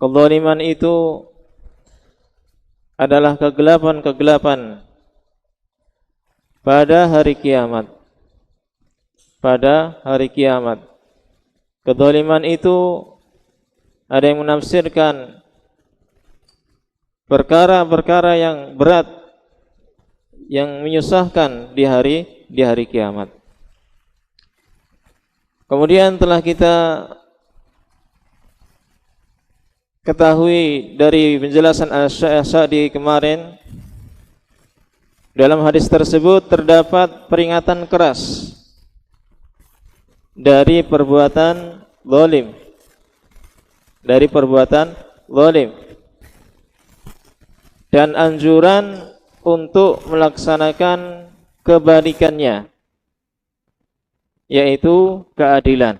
kezaliman itu adalah kegelapan-kegelapan pada hari kiamat. Pada hari kiamat. Kezaliman itu ada yang menafsirkan perkara-perkara yang berat, yang menyusahkan di hari kiamat. Kemudian telah kita ketahui dari penjelasan Asy-Sa'di kemarin, dalam hadis tersebut terdapat peringatan keras dari perbuatan zalim, dan anjuran untuk melaksanakan kebalikannya, yaitu keadilan.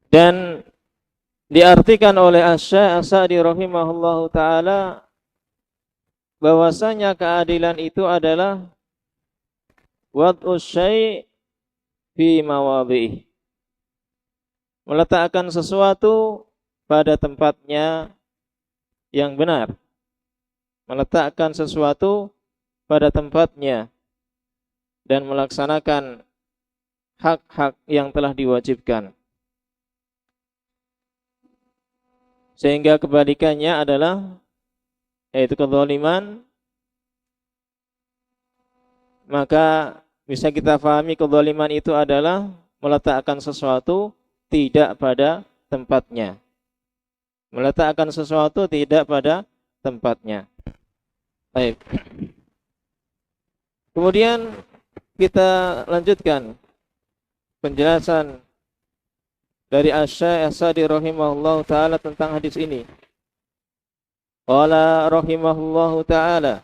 Dan diartikan oleh Asy-Sa'di rahimahullahu taala bahwasanya keadilan itu adalah wad'us syai' fi mawadhi'i, meletakkan sesuatu pada tempatnya yang benar, dan melaksanakan hak-hak yang telah diwajibkan. Sehingga kebalikannya adalah yaitu kezaliman. Maka bisa kita pahami kezaliman itu adalah meletakkan sesuatu tidak pada tempatnya. Baik. Kemudian kita lanjutkan penjelasan dari Asy-Sa'di rahimahullahu taala tentang hadis ini. Qala rahimahullahu taala,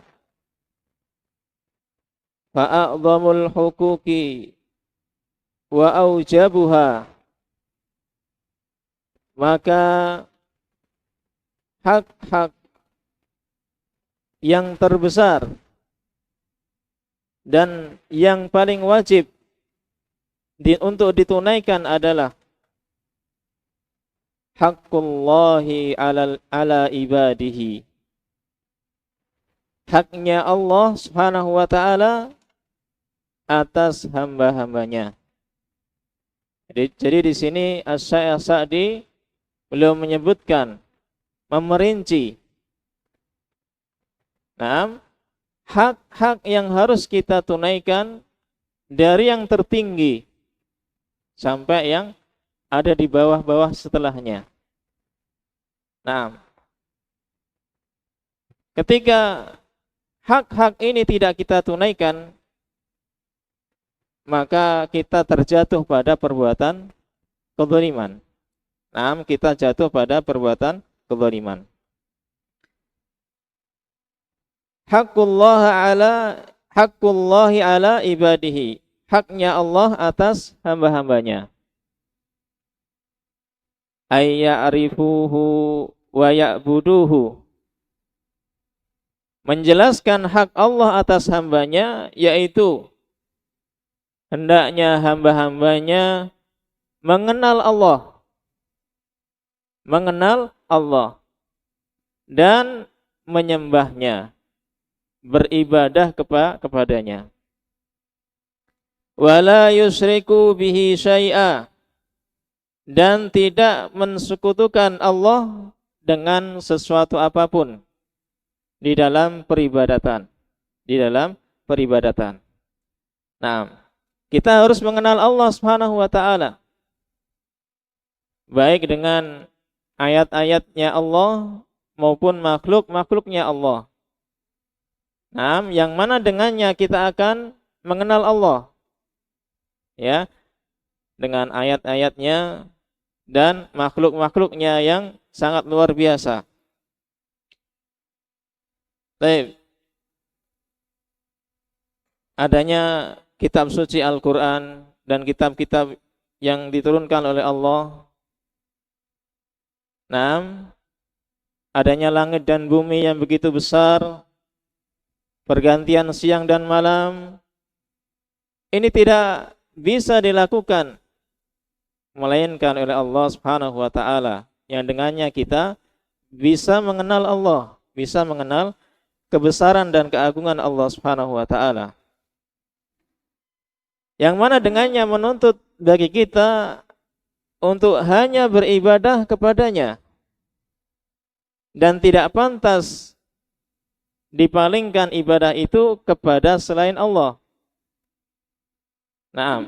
fa'a'dhamul huquqi wa aujabuha, maka hak-hak yang terbesar dan yang paling wajib untuk ditunaikan adalah haqqullahi ala ibadihi, haknya Allah subhanahu wa ta'ala atas hamba-hambanya. Jadi di sini Asy-Sa'di beliau menyebutkan, memerinci hak-hak yang harus kita tunaikan dari yang tertinggi sampai yang ada di bawah-bawah setelahnya. Ketika hak-hak ini tidak kita tunaikan, maka kita terjatuh pada perbuatan kezaliman. Kita jatuh pada perbuatan kezaliman. Haqqullahi ala ibadihi, haknya Allah atas hamba-hambanya. Ayya'rifuhu wa ya'buduhu, menjelaskan hak Allah atas hambanya, yaitu hendaknya hamba-hambanya mengenal Allah dan menyembahnya, beribadah kepadanya. Wala yusyriku bihi syai'a, dan tidak mensekutukan Allah dengan sesuatu apapun di dalam peribadatan. Kita harus mengenal Allah Subhanahu wa taala, baik dengan ayat-ayatnya Allah maupun makhluk-makhluknya Allah. Yang mana dengannya kita akan mengenal Allah, ya, dengan ayat-ayatnya dan makhluk-makhluknya yang sangat luar biasa. Baik. Adanya kitab suci Al-Quran dan kitab-kitab yang diturunkan oleh Allah. Adanya langit dan bumi yang begitu besar, pergantian siang dan malam. Ini tidak bisa dilakukan melainkan oleh Allah Subhanahu wa taala, yang dengannya kita bisa mengenal Allah, bisa mengenal kebesaran dan keagungan Allah Subhanahu wa taala. Yang mana dengannya menuntut bagi kita untuk hanya beribadah kepadanya dan tidak pantas dipalingkan ibadah itu kepada selain Allah. Nah,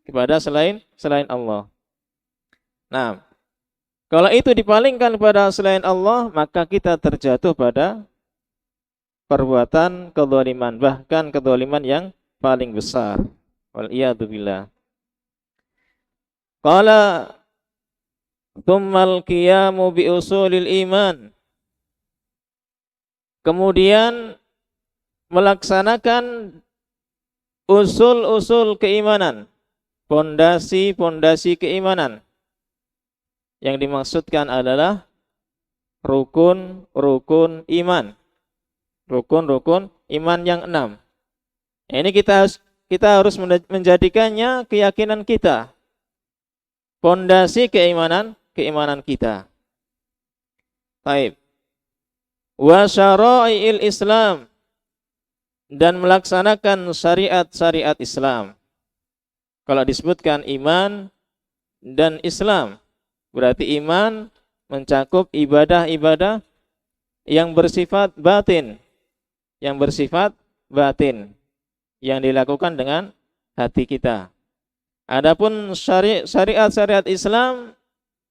kepada selain Allah. Nah, kalau itu dipalingkan kepada selain Allah, maka kita terjatuh pada perbuatan kezaliman, bahkan kezaliman yang paling besar. Wal iyadu billah. Qala tsummal qiyamu bi usulil iman. Kemudian melaksanakan usul-usul keimanan, pondasi-pondasi keimanan. Yang dimaksudkan adalah rukun-rukun iman. Rukun-rukun iman yang 6. Ini kita harus menjadikannya keyakinan kita. Pondasi keimanan kita. Baik. Wa syara'i'il Islam, dan melaksanakan syariat-syariat Islam. Kalau disebutkan iman dan Islam, berarti iman mencakup ibadah-ibadah yang bersifat batin, yang dilakukan dengan hati kita. Adapun syariat-syariat Islam,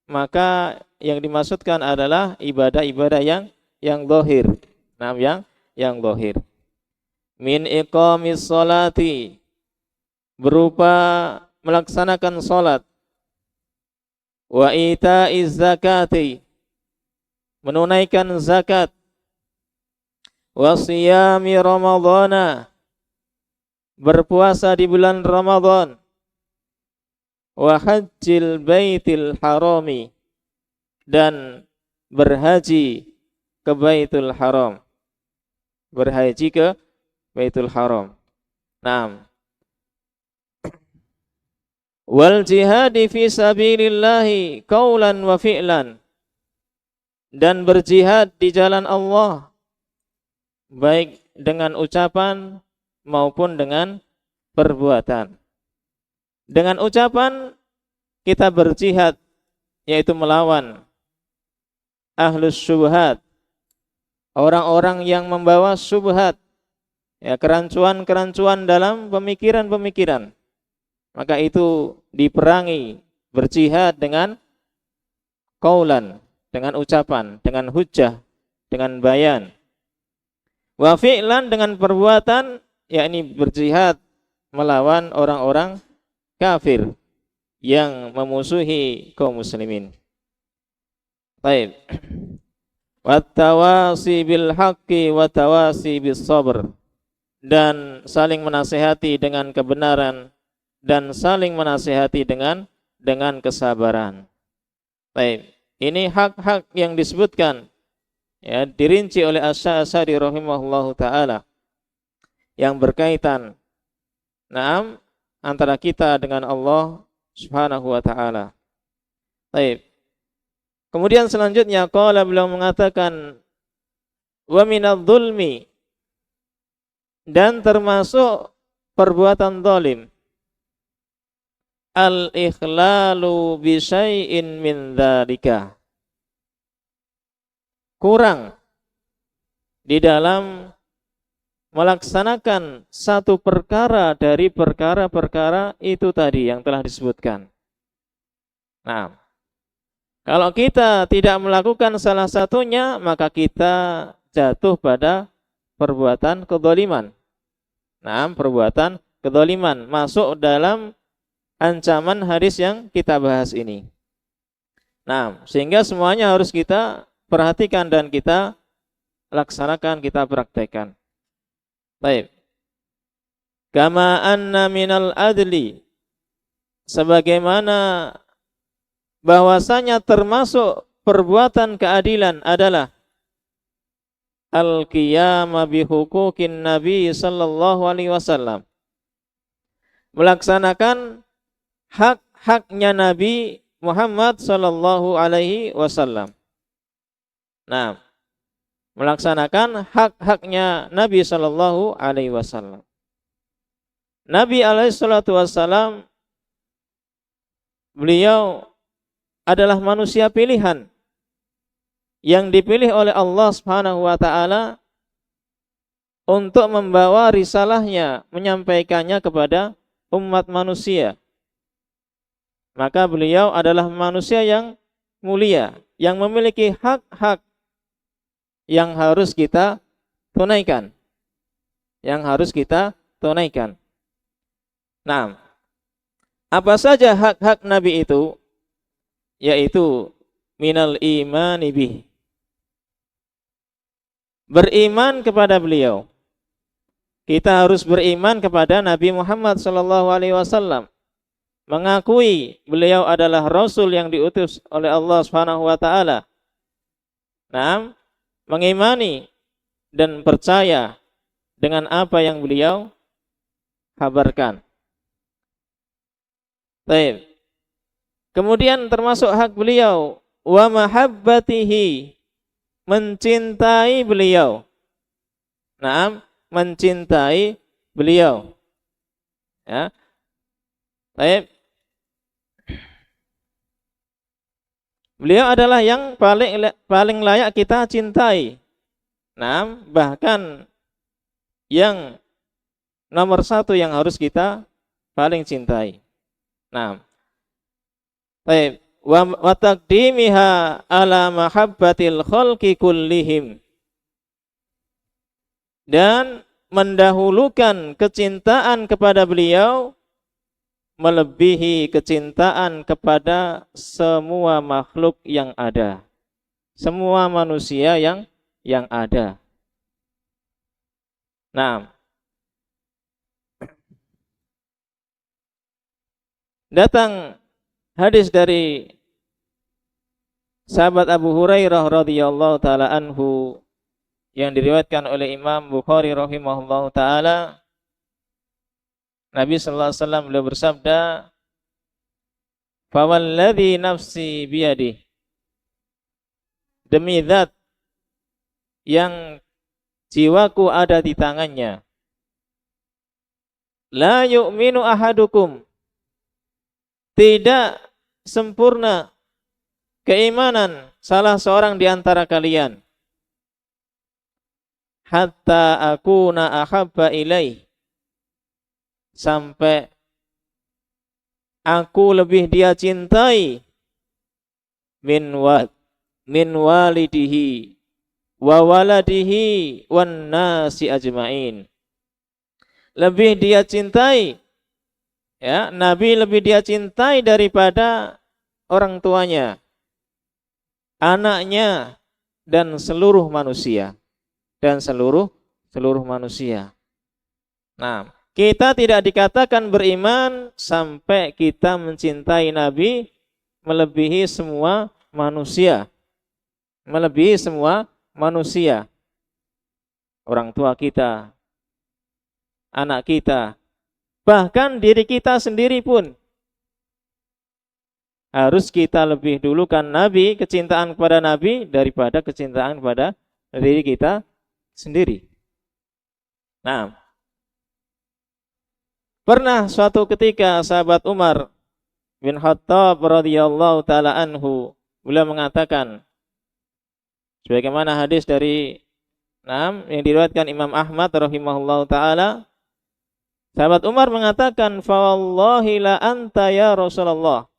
maka yang dimaksudkan adalah ibadah-ibadah yang zahir. Nah, yang zahir. Min iqamis sholati, berupa melaksanakan salat. Wa ita'iz zakati, menunaikan zakat. Wa siyami ramadhana, berpuasa di bulan Ramadan. Wa hajjil baitil harami, dan berhaji ke Baitul Haram. Berhaji ke Baitul Haram. Naam. Wal jihadi fi sabilillahi qaulan wa fi'lan, dan berjihad di jalan Allah baik dengan ucapan maupun dengan perbuatan. Dengan ucapan kita berjihad, yaitu melawan ahlus syubhat, orang-orang yang membawa syubhat, ya, kerancuan-kerancuan dalam pemikiran-pemikiran. Maka itu diperangi, berjihad dengan qaulan, dengan ucapan, dengan hujjah, dengan bayan. Wa fi'lan, dengan perbuatan, yakni berjihad melawan orang-orang kafir yang memusuhi kaum muslimin. Baik. Wattawasi bil haqqi wattawasi bis sabr, dan saling menasihati dengan kebenaran dan saling menasihati dengan kesabaran. Baik, ini hak-hak yang disebutkan, ya, dirinci oleh Asy-Sya'rani rahimahullahu taala, yang berkaitan antara kita dengan Allah Subhanahu wa taala. Baik. Kemudian selanjutnya qala, beliau mengatakan wa minadh-dhulmi, dan termasuk perbuatan zalim, al-ikhlalu bi syai'in min dzalika, kurang di dalam melaksanakan satu perkara dari perkara-perkara itu tadi yang telah disebutkan. Nah, kalau kita tidak melakukan salah satunya, maka kita jatuh pada perbuatan kezaliman. Nah, perbuatan kezaliman masuk dalam ancaman hadis yang kita bahas ini. Nah, sehingga semuanya harus kita perhatikan dan kita laksanakan, kita praktekkan. Baik. Kama anna minal adli, sebagaimana bahwasanya termasuk perbuatan keadilan adalah al-qiyama bi huquqin Nabi sallallahu alaihi wasallam, melaksanakan haknya Nabi Muhammad sallallahu alaihi wasallam. Nah, melaksanakan hak-haknya Nabi sallallahu alaihi wasallam. Nabi alaihi salatu wasallam, beliau adalah manusia pilihan yang dipilih oleh Allah Subhanahu wa taala untuk membawa risalahnya, menyampaikannya kepada umat manusia. Maka beliau adalah manusia yang mulia, yang memiliki hak-hak yang harus kita tunaikan. Yang harus kita tunaikan. Nah, apa saja hak-hak Nabi itu? Yaitu minal imani bih. Beriman kepada beliau. Kita harus beriman kepada Nabi Muhammad sallallahu alaihi wasallam. Mengakui beliau adalah rasul yang diutus oleh Allah Subhanahu wa taala. Nah, mengimani dan percaya dengan apa yang beliau kabarkan. Baik. Kemudian termasuk hak beliau wa mahabbatihi, mencintai beliau. Naam, mencintai beliau. Ya. Baik. Beliau adalah yang paling layak kita cintai. Naam, bahkan yang nomor satu yang harus kita paling cintai. Naam. Baik. Wa taqdimiha ala mahabbatil khalqi kullihim, dan mendahulukan kecintaan kepada beliau melebihi kecintaan kepada semua makhluk yang ada, semua manusia yang ada. Nah, datang hadis dari sahabat Abu Hurairah radhiyallahu taala anhu yang diriwayatkan oleh Imam Bukhari rahimahullahu taala. Nabi sallallahu alaihi wasallam beliau bersabda, "Fawalladzi nafsi biyadihi." Demi zat yang jiwaku ada di tangannya. La yu'minu ahadukum. Tidak sempurna keimanan salah seorang di antara kalian hatta akuna ahabba ilaih, sampai aku lebih dia cintai min walidihi wa waladihi wan nasi ajmain. Lebih dia cintai, ya, Nabi lebih dia cintai daripada orang tuanya, anaknya, dan seluruh manusia. Manusia. Nah, kita tidak dikatakan beriman sampai kita mencintai Nabi melebihi semua manusia. Melebihi semua manusia. Orang tua kita, anak kita, bahkan diri kita sendiri pun harus kita lebih dulukan Nabi, kecintaan kepada Nabi daripada kecintaan kepada diri kita sendiri. Nah, pernah suatu ketika sahabat Umar bin Khattab radhiyallahu taala anhu, beliau mengatakan sebagaimana hadis dari yang diriwayatkan Imam Ahmad rahimahullahu taala, sahabat Umar mengatakan, "Fa wallahi la anta ya Rasulullah."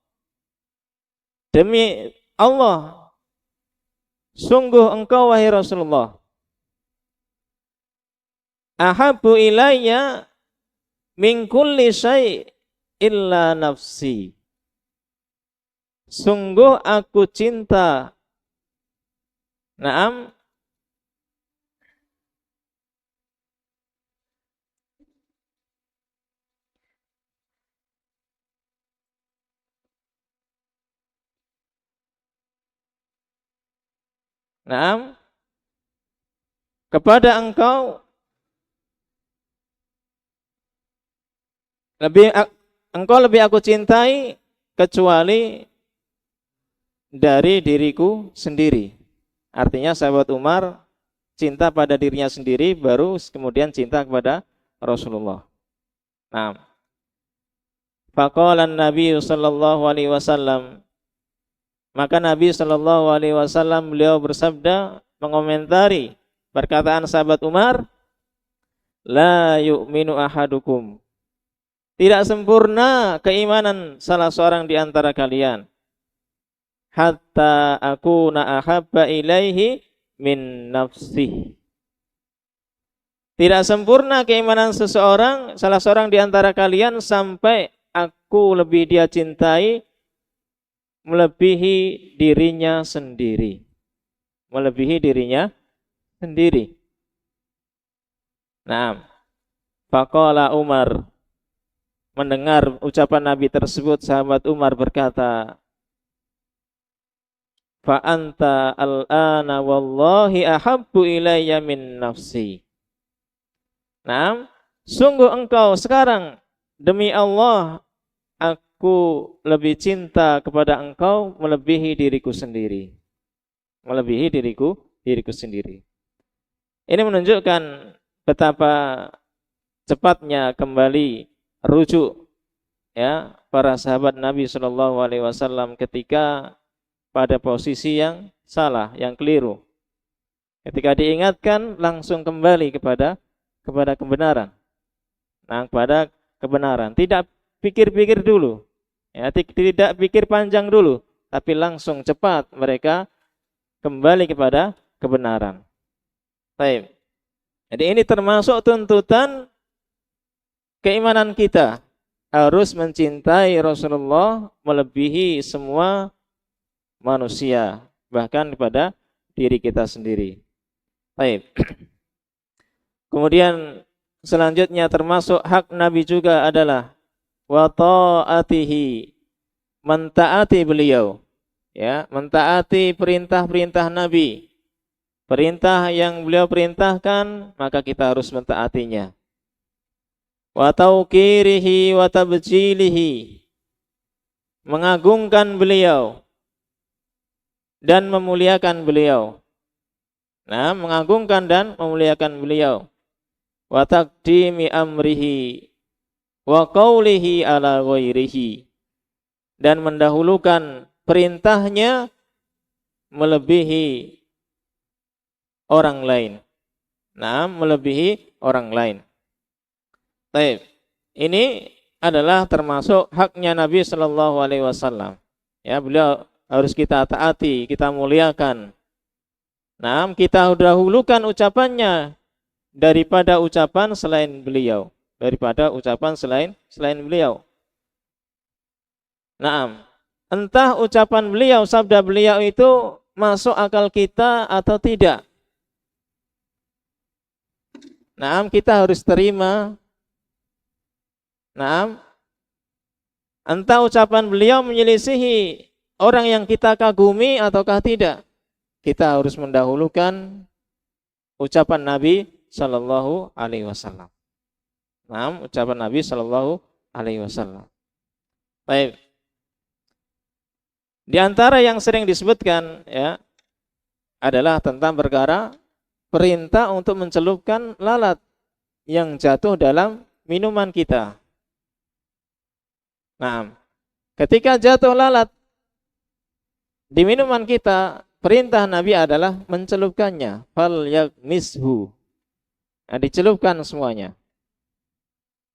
Demi Allah, sungguh engkau wahai Rasulullah, ahabbu ilayya min kulli syai' illa nafsi. Sungguh aku cinta. Naam. Naam. Kepada engkau engkau lebih aku cintai kecuali dari diriku sendiri. Artinya sahabat Umar cinta pada dirinya sendiri, baru kemudian cinta kepada Rasulullah. Nah, faqala Nabi sallallahu alaihi wasallam, maka Nabi sallallahu alaihi wasallam beliau bersabda mengomentari perkataan sahabat Umar, la yu'minu ahadukum, tidak sempurna keimanan salah seorang di antara kalian, hatta akuna ahabba ilaihi min nafsihi. Tidak sempurna keimanan seseorang, salah seorang di antara kalian, sampai aku lebih dia cintai melebihi dirinya sendiri. Melebihi dirinya sendiri. Nah, faqala Umar, mendengar ucapan Nabi tersebut, sahabat Umar berkata, fa anta al-ana wallahi ahabbu ilayya min nafsi. Nah, sungguh engkau sekarang, demi Allah, aku lebih cinta kepada engkau melebihi diriku sendiri. Melebihi diriku sendiri. Ini menunjukkan betapa cepatnya kembali rujuk ya para sahabat Nabi Shallallahu Alaihi Wasallam ketika pada posisi yang salah, yang keliru. Ketika diingatkan langsung kembali kepada kebenaran. Nah, kepada kebenaran. Tidak pikir-pikir dulu. Ya, tidak pikir panjang dulu, tapi langsung cepat mereka kembali kepada kebenaran. Baik. Jadi ini termasuk tuntutan keimanan kita. Harus mencintai Rasulullah melebihi semua manusia, bahkan kepada diri kita sendiri. Baik. Kemudian selanjutnya termasuk hak Nabi juga adalah wa ta'atihi, mentaati beliau, ya, mentaati perintah-perintah Nabi. Perintah yang beliau perintahkan, maka kita harus mentaatinya. Wa tauqirihi wa tabjilihi, mengagungkan beliau dan memuliakan beliau. Nah, mengagungkan dan memuliakan beliau. Wa taqdimi amrihi wa qawlihi ala ghairihi, dan mendahulukan perintahnya melebihi orang lain. Nah, melebihi orang lain. Baik. Ini adalah termasuk haknya Nabi Shallallahu Alaihi Wasallam. Ya, beliau harus kita taati, kita muliakan. Nah, kita dahulukan ucapannya daripada ucapan selain beliau, daripada ucapan selain beliau. Nah, entah ucapan beliau, sabda beliau itu masuk akal kita atau tidak. Nah, kita harus terima. Nah, entah ucapan beliau menyelisihi orang yang kita kagumi ataukah tidak. Kita harus mendahulukan ucapan Nabi Sallallahu Alaihi Wasallam. Nah, ucapan Nabi Sallallahu Alaihi Wasallam. Baik. Di antara yang sering disebutkan ya adalah tentang perkara perintah untuk mencelupkan lalat yang jatuh dalam minuman kita. Nah, ketika jatuh lalat di minuman kita, perintah Nabi adalah mencelupkannya. Fal yakmishu. Nah, dicelupkan semuanya.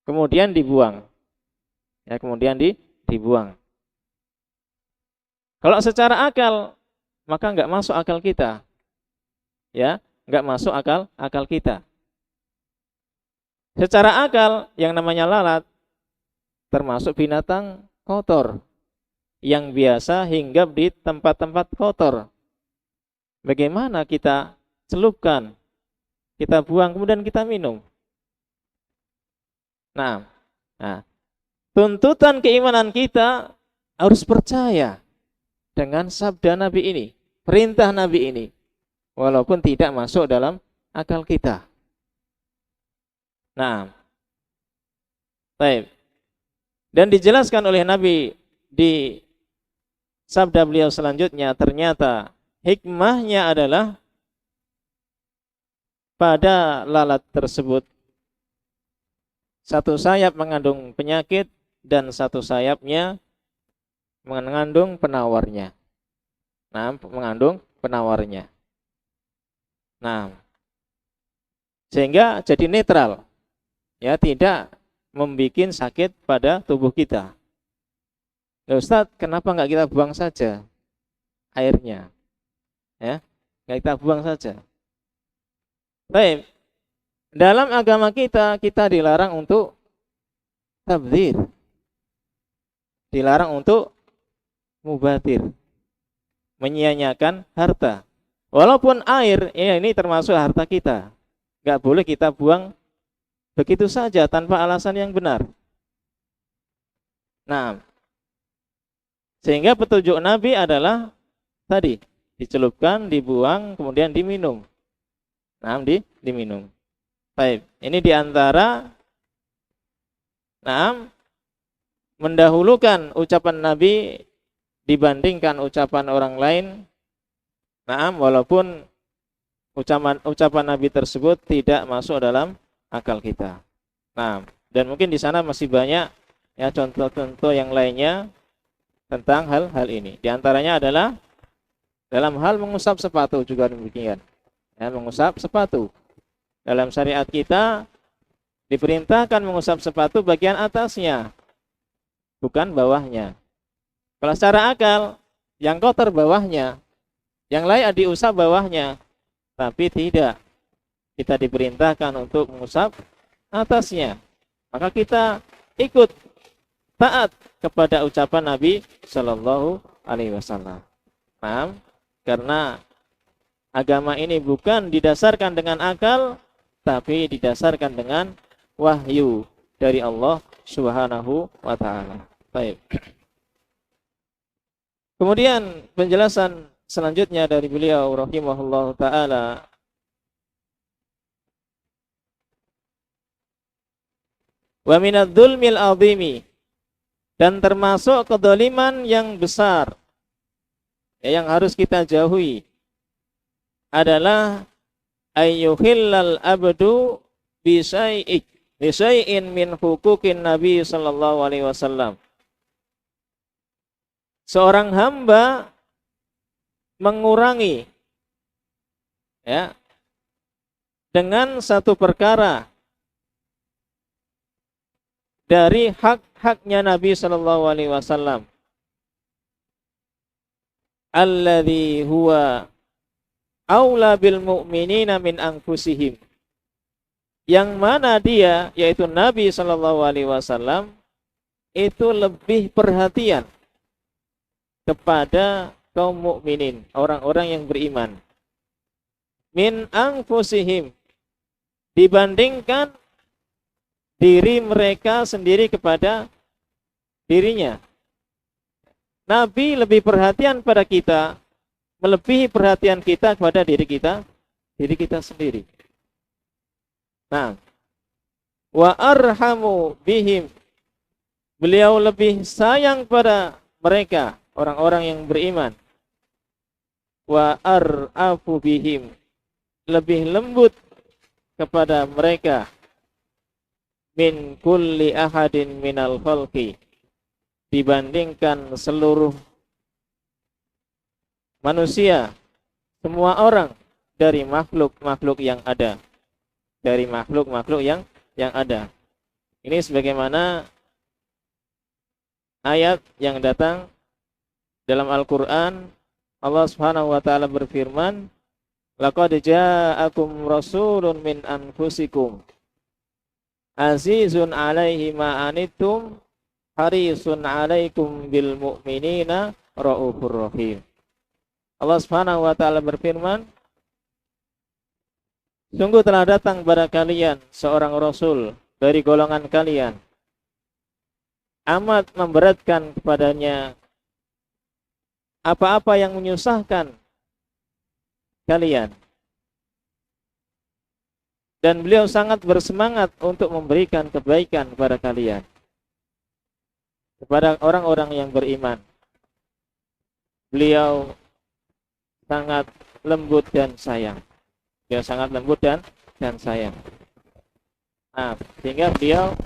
Kemudian dibuang. Ya, kemudian dibuang. Kalau secara akal, maka enggak masuk akal kita. Ya, enggak masuk akal kita. Secara akal, yang namanya lalat termasuk binatang kotor yang biasa hinggap di tempat-tempat kotor. Bagaimana kita celupkan, kita buang, kemudian kita minum? Nah, tuntutan keimanan kita harus percaya dengan sabda Nabi ini, perintah Nabi ini, walaupun tidak masuk dalam akal kita. Nah, baik. Dan dijelaskan oleh Nabi di sabda beliau selanjutnya, ternyata hikmahnya adalah pada lalat tersebut satu sayap mengandung penyakit dan satu sayapnya mengandung penawarnya. Nah, mengandung penawarnya. Nah, sehingga jadi netral, ya, tidak membuat sakit pada tubuh kita. Ya Ustadz, kenapa nggak kita buang saja airnya? Ya, nggak kita buang saja. Baik, dalam agama kita dilarang untuk tabdzir, dilarang untuk mubadir, menyia-nyiakan harta. Walaupun air ya, ini termasuk harta kita, nggak boleh kita buang begitu saja tanpa alasan yang benar. Nah, sehingga petunjuk Nabi adalah tadi dicelupkan, dibuang, kemudian diminum. Nah, diminum. Baik, ini diantara mendahulukan ucapan Nabi dibandingkan ucapan orang lain. Nah, walaupun ucapan Nabi tersebut tidak masuk dalam akal kita. Nah, dan mungkin di sana masih banyak ya contoh-contoh yang lainnya tentang hal-hal ini. Di antaranya adalah dalam hal mengusap sepatu juga demikian. Ya, mengusap sepatu. Dalam syariat kita diperintahkan mengusap sepatu bagian atasnya, bukan bawahnya. Kalau secara akal, yang kotor bawahnya, yang layak diusap bawahnya, tapi tidak. Kita diperintahkan untuk mengusap atasnya. Maka kita ikut taat kepada ucapan Nabi Shallallahu Alaihi Wasallam. Paham? Karena agama ini bukan didasarkan dengan akal, tapi didasarkan dengan wahyu dari Allah Subhanahu wa taala. Baik. Kemudian penjelasan selanjutnya dari beliau rahimahullahu taala, wa minadz-dzulmil 'azimi, dan termasuk kedzaliman yang besar yang harus kita jauhi adalah ayyuhillal abdu bisyai'in min huquqin Nabi sallallahu alaihi wasallam. Seorang hamba mengurangi ya dengan satu perkara dari hak-haknya Nabi sallallahu alaihi wasallam, alladzi huwa aula bil mu'minina min anfusihim, yang mana dia yaitu Nabi sallallahu alaihi wasallam itu lebih perhatian kepada kaum mukminin, orang-orang yang beriman, min anfusihim, dibandingkan diri mereka sendiri kepada dirinya. Nabi lebih perhatian pada kita, melebihi perhatian kita kepada diri kita sendiri. Nah, wa arhamu bihim, beliau lebih sayang pada mereka, orang-orang yang beriman. Wa arafu bihim, lebih lembut kepada mereka, min kulli ahadin minal khalqi, dibandingkan seluruh manusia, semua orang dari makhluk-makhluk yang ada, dari makhluk-makhluk yang ada. Ini sebagaimana ayat yang datang dalam Al-Qur'an. Allah Subhanahu wa taala berfirman, laqad ja'akum rasulun min anfusikum azizun 'alaihi ma anittum harisun 'alaikum bil mu'minina raufur rahim. Allah Subhanahu wa taala berfirman, sungguh telah datang kepada kalian seorang rasul dari golongan kalian, amat memberatkan kepadanya apa-apa yang menyusahkan kalian, dan beliau sangat bersemangat untuk memberikan kebaikan kepada kalian. kepada orang-orang yang beriman. Beliau sangat lembut dan sayang. Beliau sangat lembut dan sayang. Nah, sehingga beliau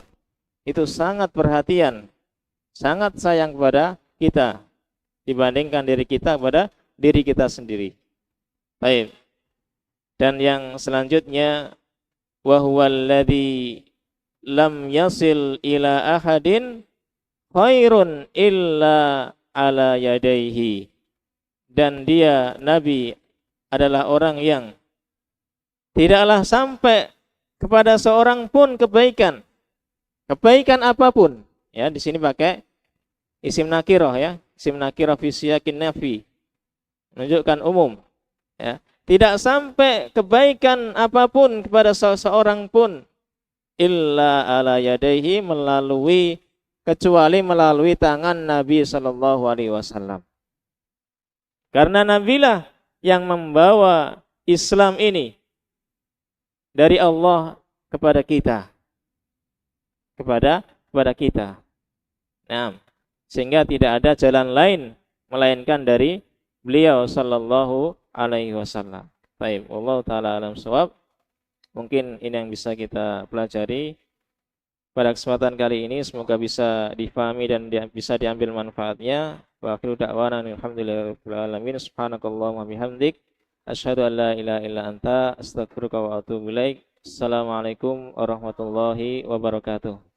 itu sangat perhatian, sangat sayang kepada kita dibandingkan diri kita kepada diri kita sendiri. Baik. Dan yang selanjutnya, wa huwallazi lam yasil ila ahadin khairun illa ala yadaihi. Dan dia Nabi adalah orang yang tidaklah sampai kepada seorang pun kebaikan apapun. Ya, di sini pakai isim nakirah ya, isim nakirah fi siyakin nafi, menunjukkan umum. Ya, tidak sampai kebaikan apapun kepada seseorang pun illa ala yadaihi, kecuali melalui tangan Nabi sallallahu alaihi wasallam. Karena Nabilah yang membawa Islam ini dari Allah kepada kita. Kepada kita. Nah, sehingga tidak ada jalan lain melainkan dari beliau sallallahu alaihi wasallam. Baik, wallahu taala alam shawab. Mungkin ini yang bisa kita pelajari pada kesempatan kali ini, semoga bisa difahami dan bisa diambil manfaatnya. Wa akhiru da'wana alhamdulillahirabbil alamin. Subhanakallahumma bihamdik asyhadu an la ilaha illa anta astaghfiruka wa atubu ilaik. Assalamualaikum warahmatullahi wabarakatuh.